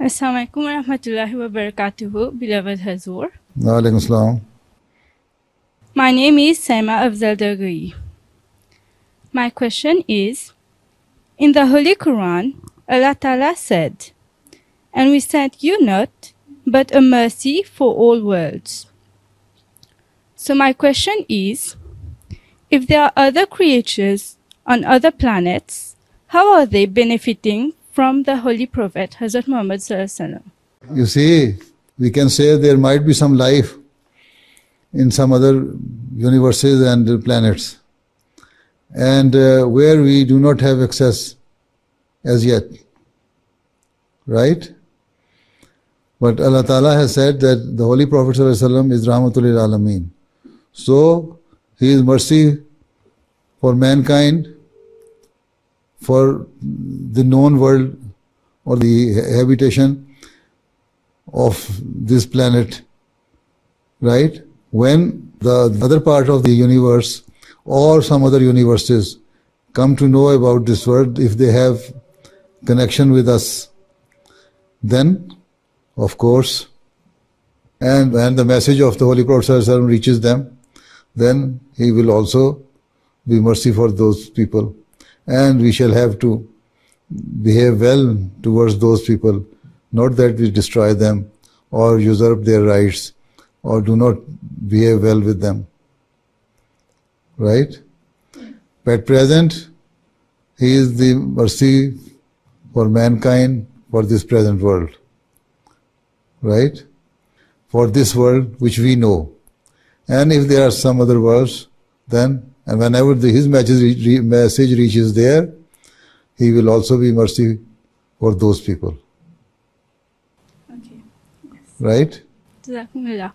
Assalamu alaikum wa rahmatullahi wa barakatuhu, beloved Hazur. Alaikum Assalam. My name is Saima Afzal Dargai. My question is, in the Holy Quran, Allah Ta'ala said, "And we sent you not, but a mercy for all worlds." So my question is, if there are other creatures on other planets, how are they benefiting from the Holy Prophet, Hazrat Muhammad Sallallahu Alaihi Wasallam? You see, we can say there might be some life in some other universes and planets, and where we do not have access as yet, right? But Allah Ta'ala has said that the Holy Prophet ﷺ is Rahmatul lil Alameen. So, he is mercy for mankind, for the known world or the habitation of this planet, right? When the other part of the universe or some other universes come to know about this world, if they have connection with us, then, of course, and when the message of the Holy Prophet ﷺ reaches them, then he will also be mercy for those people. And we shall have to behave well towards those people, not that we destroy them or usurp their rights or do not behave well with them. Right? But at present, he is the mercy for mankind, for this present world. Right? For this world which we know. And if there are some other worlds, then, and whenever his message reaches there, he will also be mercy for those people. Okay. Yes. Right? Jazakumullah.